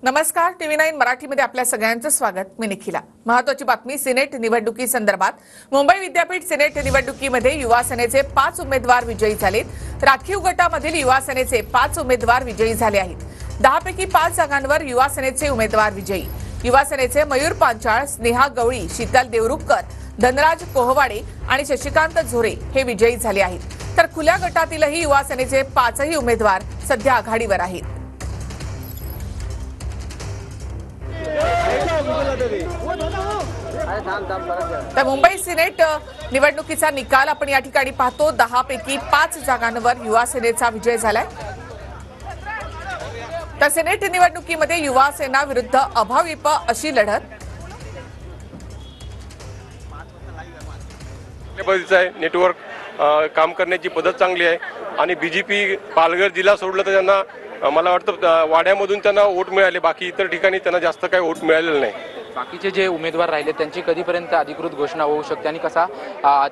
नमस्कार, TV9 मराठीमध्ये आपल्या सगळ्यांचं स्वागत. मी निखिला. महत्त्वाची बातमी सिनेट निवडणुकी संदर्भात. मुंबई विद्यापीठ सिनेट निवडणुकीमध्ये युवा सेनेचे 5 उमेदवार विजयी झालेत. राखीव गटामधील युवा सेनेचे 5 उमेदवार विजयी झाले आहेत. 10 पैकी 5 जागांवर युवा सेनेचे उमेदवार विजयी. युवा सेनेचे मयूर पांचाळ, स्नेहा गवळी, शीतल देवरुखकर, धनराज कोहवाडे आणि शशिकांत झोरे हे विजयी झाले आहेत. तर खुल्या गटातीलही युवा सेनेचे 5ही उमेदवार सध्या आघाडीवर आहेत. तर मुंबई सिनेट निवडणुकीचा निकाल आपण या ठिकाणी पाहतो. 10 पैकी 5 जागांवर युवा सेनेचा विजय झालाय. तर सिनेट निवडणुकीमध्ये युवा सेना विरुद्ध अभाविप अशी लढत. नेटवर्क काम करण्याची पद्धत चांगली आहे आणि बीजेपी पालघर जिल्हा सोडलं तर त्यांना मला वाटतं वाड्यामधून त्यांना वोट मिळाले. बाकी इतर ठिकाणी त्यांना जास्त काही वोट मिळालेलं नाही. बाकीचे जे उमेदवार राहिले त्यांची कधीपर्यंत अधिकृत घोषणा होऊ शकते आणि कसा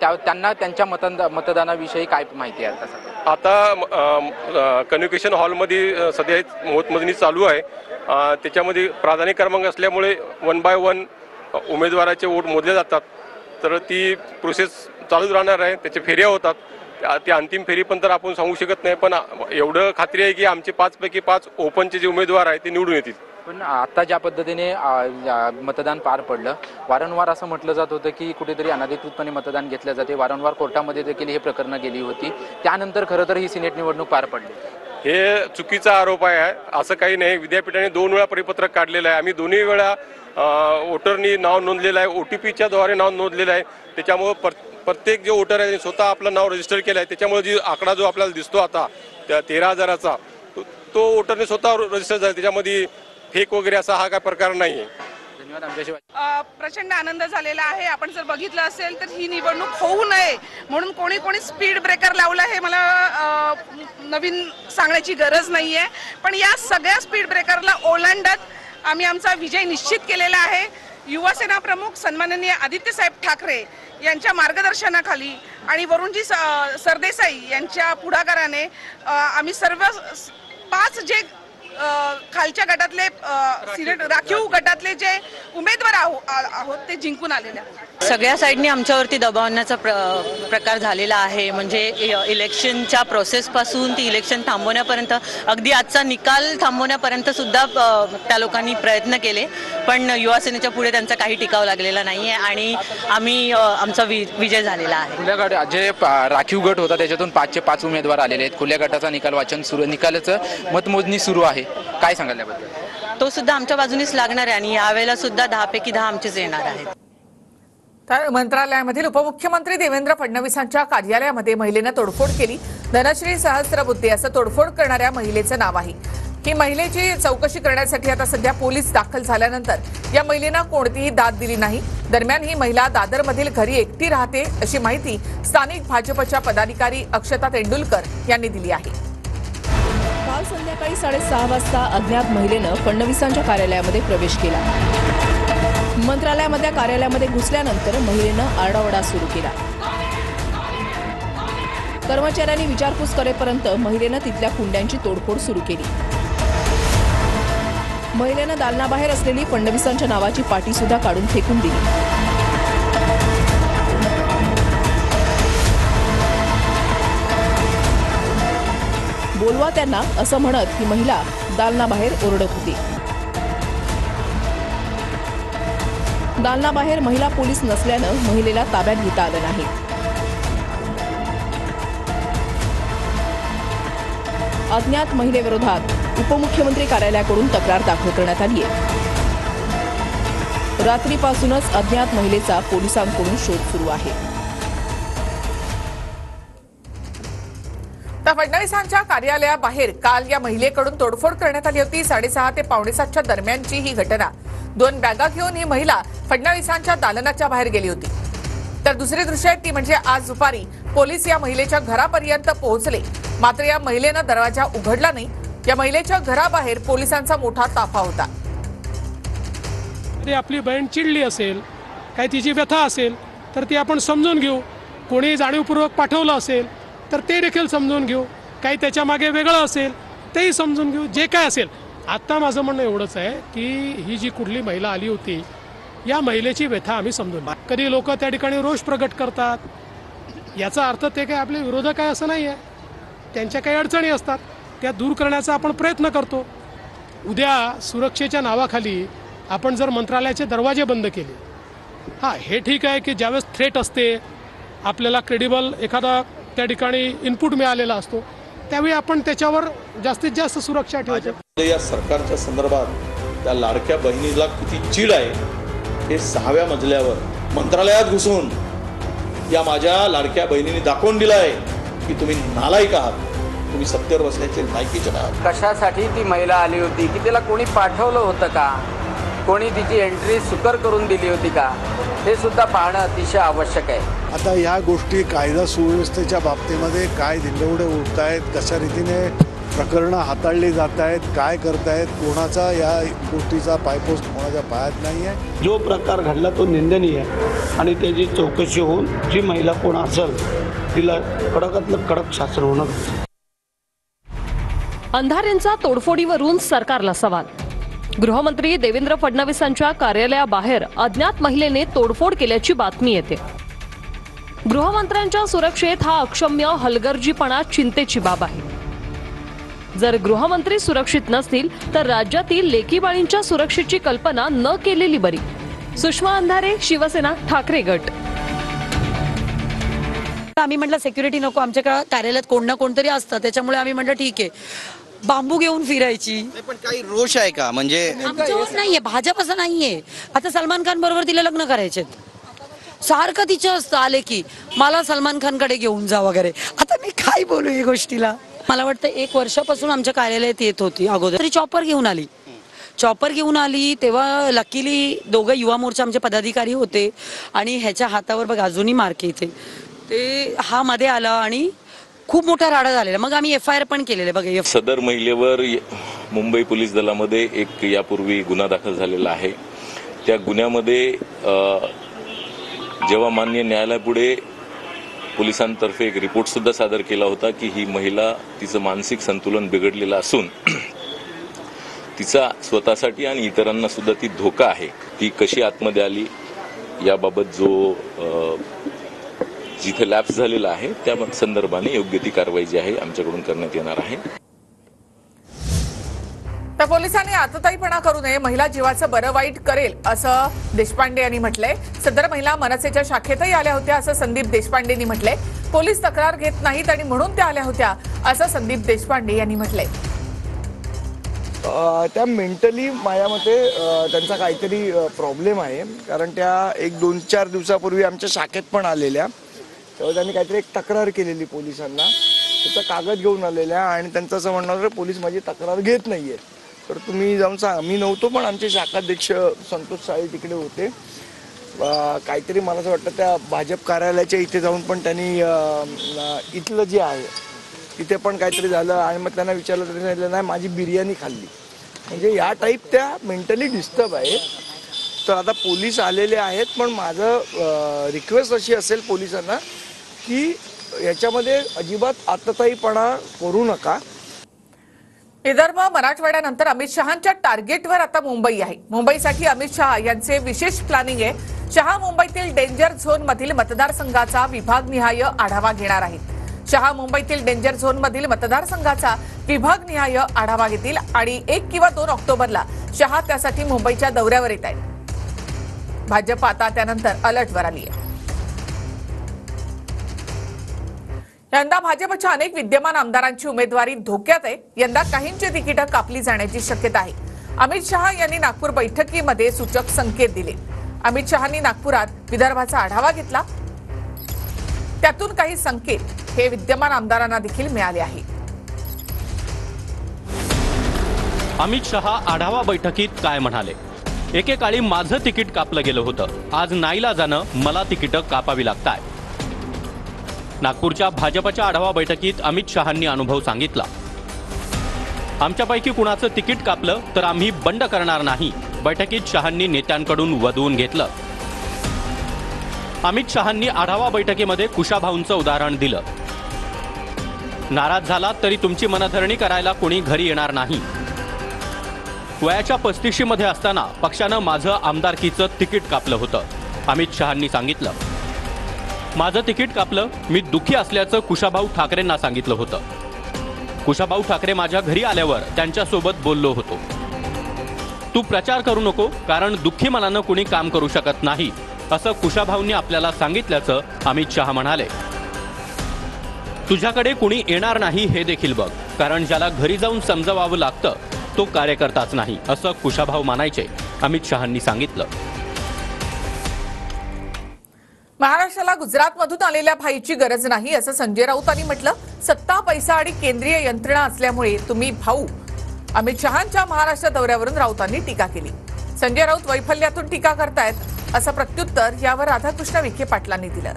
त्यांना त्यांच्या मतदानाविषयी काय माहिती आहे? आता कन्व्होकेशन हॉलमध्ये सध्या मतमोजणी चालू आहे. त्याच्यामध्ये प्राधान्य क्रमांक असल्यामुळे 1 बाय 1 उमेदवाराचे वोट मोजले जातात. तर ती प्रोसेस चालूच राहणार आहे. त्याच्या फेऱ्या होतात. ती अंतिम फेरी पण तर आपण सांगू शकत नाही, पण एवढं खात्री आहे की आमचे 5 पैकी 5 ओपनचे जे उमेदवार आहेत ते निवडून येतील. पण आता ज्या पद्धतीने मतदान पार पडलं, वारंवार असं म्हटलं जात होतं की कुठेतरी अनधिकृतपणे मतदान घेतलं जाते. वारंवार कोर्टामध्ये देखील हे प्रकरणं गेली होती. त्यानंतर खरं तर ही सिनेट निवडणूक पार पडली. हे चुकीचा आरोप आहे. असं काही नाही. विद्यापीठाने 2 वेळा परिपत्रक काढलेलं आहे. आम्ही दोन्ही वेळा वोटरनी नाव नोंदलेलं आहे, OTPच्या द्वारे नाव नोंदलेलं आहे. त्याच्यामुळे प्रत्येक जे वोटर आहे स्वतः आपलं नाव रजिस्टर केलं आहे. त्याच्यामुळे जी आकडा जो आपल्याला दिसतो आता त्या 13,000चा तो वोटरने स्वतः रजिस्टर झाला. त्याच्यामध्ये फेक वगैरे असा हा काय प्रकार नाही आहे. धन्यवाद. आमच्याशिवाय प्रचंड आनंद झालेला आहे. आपण जर बघितलं असेल तर ही निवडणूक होऊ नये म्हणून कोणी कोणी स्पीड ब्रेकर लावला हे मला नवीन सांगण्याची गरज नाहीये. पण या सगळ्या स्पीड ब्रेकरला ओलांडत आम्ही आमचा विजय निश्चित केलेला आहे. युवा सेना प्रमुख सन्माननीय आदित्यसाहेब ठाकरे यांच्या मार्गदर्शनाखाली आणि वरुणजी सरदेसाई यांच्या पुढाकाराने आम्ही सर्व 5 जे खालच्या गटातले सिनेट राखीव गटातले जे उमेदवार आहोत ते जिंकून आलेले आहेत. सगळ्या साईडनी आमच्यावरती दबाव आणण्याचा प्रकार झालेला आहे. म्हणजे इलेक्शनच्या प्रोसेसपासून ती इलेक्शन थांबवण्यापर्यंत, अगदी आजचा निकाल थांबवण्यापर्यंत सुद्धा त्या लोकांनी प्रयत्न केले. पण युवा सेनेच्या पुढे त्यांचा काही टिकाव लागलेला नाही आहे आणि आम्ही आमचा विजय झालेला आहे. खुल्या गट जे राखीव गट होता त्याच्यातून 5चे 5 उमेदवार आलेले आहेत. खुल्या गटाचा निकाल वाचन सुरू, निकालाचं मतमोजणी सुरू आहे. काय सांगाल याबद्दल? तो सुद्धा आमच्या बाजूनेच लागणार आहे आणि यावेळेला सुद्धा 10 पैकी 10 आमचेच येणार आहेत. तर मंत्रालयामधील उपमुख्यमंत्री देवेंद्र फडणवीसांच्या कार्यालयामध्ये महिलेनं तोडफोड केली. धनश्री सहस्त्रबुद्धे असं तोडफोड करणाऱ्या महिलेचं नाव आहे. ही महिलेची चौकशी करण्यासाठी आता सध्या पोलीस दाखल झाल्यानंतर या महिलेनं कोणतीही दाद दिली नाही. दरम्यान ही महिला दादरमधील घरी एकटी राहते अशी माहिती स्थानिक भाजपच्या पदाधिकारी अक्षता तेंडुलकर यांनी दिली आहे. काल संध्याकाळी 6:30 वाजता अज्ञात महिलेनं फडणवीसांच्या कार्यालयामध्ये प्रवेश केला. मंत्रालयामधल्या कार्यालयामध्ये घुसल्यानंतर महिलेनं आरडाओरडा सुरू केला. कर्मचाऱ्यांनी विचारपूस करेपर्यंत महिलेनं तिथल्या कुंड्यांची तोडफोड सुरू केली. महिलेनं दालनाबाहेर असलेली फडणवीसांच्या नावाची पाटी सुद्धा काढून फेकून दिली. बोलवा त्यांना असं म्हणत ही महिला दालनाबाहेर ओरडत होती. दालनाबाहेर महिला पोलीस नसल्यानं महिलेला ताब्यात घेता आलं नाही. अज्ञात महिलेविरोधात उपमुख्यमंत्री कार्यालयाकडून तक्रार दाखल करण्यात आली आहे. रात्रीपासूनच अज्ञात महिलेचा पोलिसांकडून शोध सुरू आहे. तर फडणवीसांच्या कार्यालयाबाहेर काल या महिलेकडून तोडफोड करण्यात आली होती. 6:30 ते 6:45च्या दरम्यानची ही घटना. 2 बॅगा घेऊन ही महिला फडणवीसांच्या दालनाच्या बाहेर गेली होती. तर दुसरी दृश्य ती म्हणजे आज दुपारी पोलीस या महिलेच्या घरापर्यंत पोहोचले. मात्र या महिलेनं दरवाजा उघडला नाही. या महिलेच्या घराबाहेर पोलिसांचा मोठा ताफा होता. आपली बहीण चिडली असेल, काय तिची व्यथा असेल तर ती आपण समजून घेऊ. कोणी जाणीवपूर्वक पाठवलं असेल तर ते देखील समजून घेऊ. काही त्याच्या मागे वेगळं असेल तेही समजून घेऊ. जे काय असेल आत्ता माझं म्हणणं एवढंच आहे की ही जी कुठली महिला आली होती या महिलेची व्यथा आम्ही समजून, कधी लोक त्या ठिकाणी रोष प्रगट करतात याचा अर्थ ते काय आपले विरोधक आहे असं नाही आहे. त्यांच्या काही अडचणी असतात त्या दूर करण्याचा आपण प्रयत्न करतो. उद्या सुरक्षेच्या नावाखाली आपण जर मंत्रालयाचे दरवाजे बंद केले, हां हे ठीक आहे की ज्यावेळेस थ्रेट असते आपल्याला क्रेडिबल एखादा त्या ठिकाणी इनपुट मिळालेला असतो त्यावेळी आपण त्याच्यावर जास्तीत जास्त सुरक्षा ठेवतो. या सरकारच्या संदर्भात त्या लाडक्या बहिणीला किती चीड आहे हे 6व्या मजल्यावर मंत्रालयात घुसून या माझ्या लाडक्या बहिणीने दाखवून दिलं आहे की तुम्ही नालायक आहात, तुम्ही सत्तेवर बसण्याचे लायकीचे आहात. कशासाठी ती महिला आली होती, की तिला कोणी पाठवलं होतं का, कोणी तिची एंट्री सुकर करून दिली होती का, हे सुद्धा पाहणं अतिशय आवश्यक आहे. आता या गोष्टी कायदा सुव्यवस्थेच्या बाबतीमध्ये काय दिंडवडे उडत आहेत, कशा रीतीने प्रकरणं हाताळली जात आहेत, काय करतायत, कोणाचा या गोष्टीचा पायपोस्ट कोणाच्या पायात नाही आहे. जो प्रकार घडला तो निंदनीय आहे आणि त्याची चौकशी होऊन जी महिला कोण असेल तिला कडकातलं कडक शासन होणार. अंधारेंचा तोडफोडीवरून सरकारला सवाल. गृहमंत्री देवेंद्र फडणवीसांच्या कार्यालयाबाहेर अज्ञात महिलेने तोडफोड केल्याची बातमी येते. गृहमंत्र्यांच्या सुरक्षेत हा अक्षम्य हलगर्जीपणा चिंतेची बाब आहे. जर गृहमंत्री सुरक्षित नसतील तर राज्यातील लेकीबाळींच्या सुरक्षेची कल्पना न केलेली बरी. सुषमा अंधारे, शिवसेना, ठाकरे गट. आम्ही म्हटलं सिक्युरिटी नको, आमच्या कार्यालयात कोण ना कोणतरी असतं, त्याच्यामुळे आम्ही म्हटलं ठीक आहे बांबू घेऊन फिरायची. पण काही रोष आहे का, म्हणजे आमच्यावर नाहीये, भाजप असं नाहीये. आता सलमान खान बरोबर तिला लग्न करायचे, सारखं तिचं असतं आले की मला सलमान खानकडे घेऊन जा वगैरे. आता मी काय बोलू या गोष्टीला. मला वाटतं 1 वर्षापासून आमच्या कार्यालयात येत होती अगोदर. तरी चॉपर घेऊन आली तेव्हा लकीली 2 युवा मोर्चा आमचे पदाधिकारी होते आणि ह्याच्या हातावर बघ अजूनही मार्क इथे, ते हा मध्ये आला आणि खूप मोठा राडा झालेला. मग आम्ही FIR पण केलेले. बघा सदर महिलेवर मुंबई पोलीस दलामध्ये एक यापूर्वी गुन्हा दाखल झालेला आहे. त्या गुन्ह्यामध्ये जेव्हा माननीय न्यायालयापुढे पोलिसांतर्फे एक रिपोर्ट सुद्धा सादर केला होता की ही महिला तिचं मानसिक संतुलन बिघडलेलं असून तिचा स्वतःसाठी आणि इतरांना सुद्धा ती धोका आहे. ती कशी आतमध्ये आली याबाबत जो जिथे लॅप्स झालेला आहे त्या संदर्भाने योग्य ती कारवाई जी आहे आमच्याकडून करण्यात येणार आहे. तर पोलिसांनी आतताईपणा करू नये, महिला जीवाचं बरं वाईट करेल असं देशपांडे यांनी म्हटलंय. सदर महिला मनसेच्या शाखेतही आल्या होत्या असं संदीप देशपांडेंनी म्हटलंय. पोलीस तक्रार घेत नाहीत आणि म्हणून त्या आल्या होत्या असं संदीप देशपांडे यांनी म्हटलंय. त्या मेंटली माझ्या मते त्यांचा काहीतरी प्रॉब्लेम आहे, कारण त्या 1-2-4 दिवसापूर्वी आमच्या शाखेत पण आलेल्या, तेव्हा त्यांनी काहीतरी एक तक्रार केलेली पोलिसांना, त्याचा कागद घेऊन आलेल्या आणि त्यांचं असं म्हणणं होतं पोलीस माझी तक्रार घेत नाहीये, तर तुम्ही जाऊन सांगा. मी नव्हतो पण आमचे शाखाध्यक्ष संतोष साळे तिकडे होते. काहीतरी मला असं वाटतं त्या भाजप कार्यालयाच्या इथे जाऊन पण त्यांनी इथलं जे आहे तिथे पण काहीतरी झालं आणि मग त्यांना विचारलं तरी सांगितलं नाही माझी बिर्याणी खाल्ली. म्हणजे या टाईप त्या मेंटली डिस्टर्ब आहे. तर आता पोलीस आलेले आहेत, पण माझं रिक्वेस्ट अशी असेल पोलिसांना की याच्यामध्ये अजिबात आतताईपणा करू नका. विदर्भ मराठवाड्यानंतर अमित शहांच्या टार्गेटवर आता मुंबई आहे. मुंबईसाठी अमित शहा यांचे विशेष प्लॅनिंग आहे. शहा मुंबईतील डेंजर झोन मधील मतदारसंघाचा विभागनिहाय आढावा घेणार आहेत. शहा मुंबईतील डेंजर झोन मधील मतदारसंघाचा विभागनिहाय आढावा घेतील आणि 1 किंवा 2 ऑक्टोबरला शहा त्यासाठी मुंबईच्या दौऱ्यावर येत आहेत. भाजप आता त्यानंतर अलर्टवर आली आहे. यंदा भाजपच्या अनेक विद्यमान आमदारांची उमेदवारी धोक्यात आहे. यंदा काहींची तिकीटं कापली जाण्याची शक्यता आहे. अमित शहा यांनी नागपूर बैठकीमध्ये सूचक संकेत दिले. अमित शहांनी नागपुरात विदर्भाचा आढावा घेतला. त्यातून काही संकेत हे विद्यमान आमदारांना देखील मिळाले आहे. अमित शहा आढावा बैठकीत काय म्हणाले? एकेकाळी माझं तिकीट कापलं गेलं होतं, आज नाईलाजानं मला तिकीटं कापावी लागताय. नागपूरच्या भाजपच्या आढावा बैठकीत अमित शहांनी अनुभव सांगितला. आमच्यापैकी कुणाचं तिकीट कापलं तर आम्ही बंड करणार नाही, बैठकीत शहांनी नेत्यांकडून वदवून घेतलं. अमित शहांनी आढावा बैठकीमध्ये कुशाभाऊंचं उदाहरण दिलं. नाराज झालात तरी तुमची मनधरणी करायला कोणी घरी येणार नाही. वयाच्या 35 मध्ये असताना पक्षानं माझं आमदारकीचं तिकीट कापलं होतं. अमित शहांनी सांगितलं. माझं तिकीट कापलं, मी दुःखी असल्याचं कुशाभाऊ ठाकरेंना सांगितलं होतं. कुशाभाऊ ठाकरे माझ्या घरी आल्यावर त्यांच्यासोबत बोललो होतो. तू प्रचार करू नको, कारण दुःखी मनानं कुणी काम करू शकत नाही, असं कुशाभाऊंनी आपल्याला सांगितल्याचं अमित शहा म्हणाले. तुझ्याकडे कुणी येणार नाही हे देखील बघ, कारण ज्याला घरी जाऊन समजवावं लागतं तो कार्यकर्ताच नाही, असं कुशाभाऊ मानायचे, अमित शहांनी सांगितलं. महाराष्ट्राला गुजरातमधून आलेल्या भाईची गरज नाही, असं संजय राऊतांनी म्हटलं. सत्ता, पैसा आणि केंद्रीय यंत्रणा असल्यामुळे तुम्ही भाऊ. अमित शहांच्या महाराष्ट्र दौऱ्यावरून राऊतांनी टीका केली. संजय राऊत वैफल्यातून टीका करतायत, असं प्रत्युत्तर यावर राधाकृष्ण विखे पाटलांनी दिलं.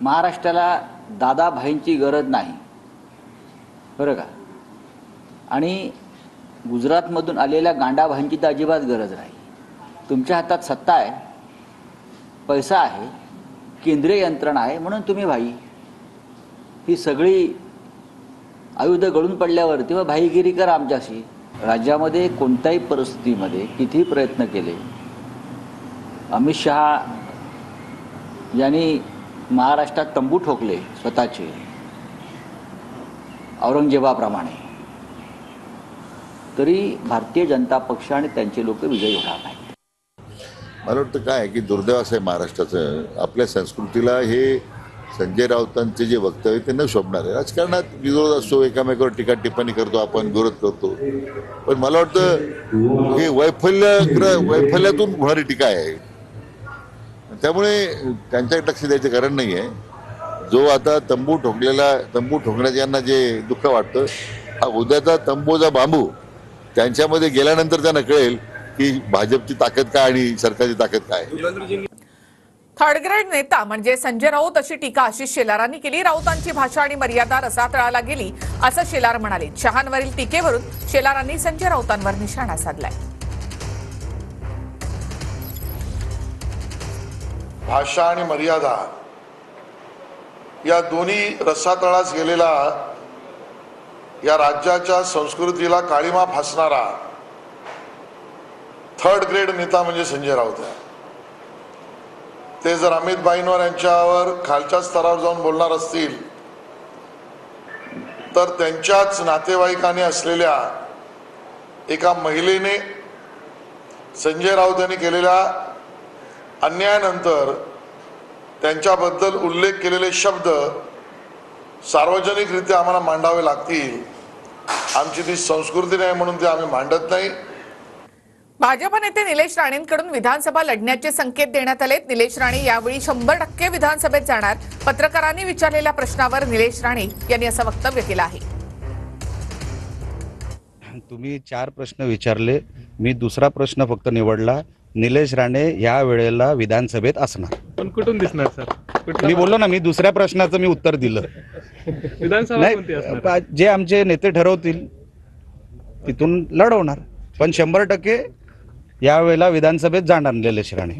महाराष्ट्राला दादाभाईंची गरज नाही, बरं का, आणि गुजरातमधून आलेल्या गांडाभाईंची तर अजिबात गरज नाही. तुमच्या हातात सत्ता आहे, पैसा आहे, केंद्रीय यंत्रणा आहे, म्हणून तुम्ही भाई. ही सगळी आयुध गळून पडल्यावर तेव्हा भाईगिरी करा आमच्याशी. राज्यामध्ये कोणत्याही परिस्थितीमध्ये कितीही प्रयत्न केले, अमित शहा यांनी महाराष्ट्रात तंबू ठोकले स्वतःचे औरंगजेबाप्रमाणे, तरी भारतीय जनता पक्ष आणि त्यांचे लोक विजयी होणार नाही. मला वाटतं काय आहे की दुर्दैव असं आहे महाराष्ट्राचं, आपल्या संस्कृतीला हे संजय राऊतांचे जे वक्तव्य ते न शोभणार आहे. राजकारणात विरोध असतो, एकामेकावर टीका टिप्पणी करतो, आपण विरोध करतो, पण मला वाटतं हे वैफल्यातून होणारी टीका आहे. त्यामुळे त्यांच्याकडे लक्ष द्यायचं कारण नाही आहे. जो आता तंबू ठोकण्याचं यांना जे दुःख वाटतं, हा उद्याचा तंबूचा बांबू त्यांच्यामध्ये गेल्यानंतर त्यांना कळेल की भाजपची ताकद काय आणि सरकारची ताकद काय. थर्ड ग्रेड नेता म्हणजे संजय राऊत, अशी टीका आशिष शेलारांनी केली. राऊतांची भाषा आणि मर्यादा रसातळाला गेली, असं शेलार म्हणाले. शहांवरील टीकेवरून शेलारांनी संजय राऊतांवर निशाणा साधलाय. भाषा आणि मर्यादा या दोन्ही रसातळास गेलेला, या राज्याच्या संस्कृतीला काळीमा फासणारा थर्ड ग्रेड नेता म्हणजे संजय राऊत आहे. ते जर अमित भाईंवर यांच्यावर खालच्या स्तरावर जाऊन बोलणार असतील तर त्यांच्याच नातेवाईकाने असलेल्या एका महिलेने संजय राऊत यांनी केलेल्या अन्यायानंतर त्यांच्याबद्दल उल्लेख केलेले शब्द सार्वजनिकरित्या आम्हाला मांडावे लागतील. आमची ती संस्कृती नाही म्हणून ते आम्ही मांडत नाही. भाजप नेते निलेश राणेंकडून विधानसभा लढण्याचे संकेत देण्यात आले. निलेश राणे यावेळी 100% विधानसभेत जाणार. पत्रकारांनी विचारलेल्या प्रश्नावर निलेश राणे यांनी असं वक्तव्य केलं आहे. तुम्ही 4 प्रश्न विचारले, मी दुसरा प्रश्न फक्त निवडला. निलेश राणे या वेळेला विधानसभेत असणार. पण कुठून दिसणार सर? मी बोललो ना, मी दुसऱ्या प्रश्नाचं मी उत्तर दिलं. विधानसभा जे आमचे नेते ठरवतील तिथून लढवणार, पण 100% यावेळेला विधानसभेत जाणार निलेश राणे.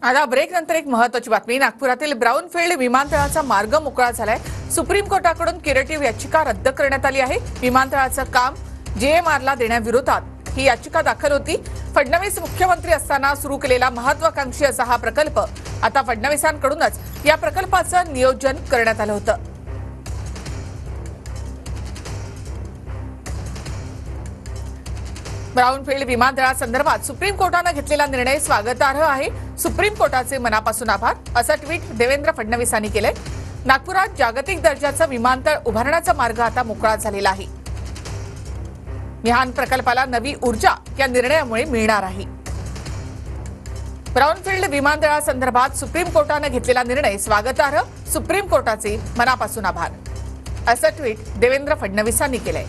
आता ब्रेक नंतर एक महत्त्वाची बातमी. नागपुरातील ब्राऊनफील्ड विमानतळाचा मार्ग मोकळा झालाय. सुप्रीम कोर्टाकडून क्युरेटिव्ह याचिका रद्द करण्यात आली आहे. विमानतळाचं काम JMRला देण्याविरोधात ही याचिका दाखल होती. फडणवीस मुख्यमंत्री असताना सुरू केलेला महत्वाकांक्षी असा हा प्रकल्प आता फडणवीसांकडूनच या प्रकल्पाचं नियोजन करण्यात आलं होतं. ब्राऊनफील्ड विमानतळासंदर्भात सुप्रीम कोर्टानं घेतलेला निर्णय स्वागतार्ह आहे. सुप्रीम कोर्टाचे मनापासून आभार, असं ट्विट देवेंद्र फडणवीसांनी केलंय. नागपुरात जागतिक दर्जाचं विमानतळ उभारण्याचा मार्ग आता मोकळा झालेला आहे. मिहान प्रकल्पाला नवी ऊर्जा या निर्णयामुळे मिळणार आहे. ब्राऊनफील्ड विमानतळासंदर्भात सुप्रीम कोर्टानं घेतलेला निर्णय स्वागतार्ह, सुप्रीम कोर्टाचे मनापासून आभार, असं ट्विट देवेंद्र फडणवीसांनी केलंय.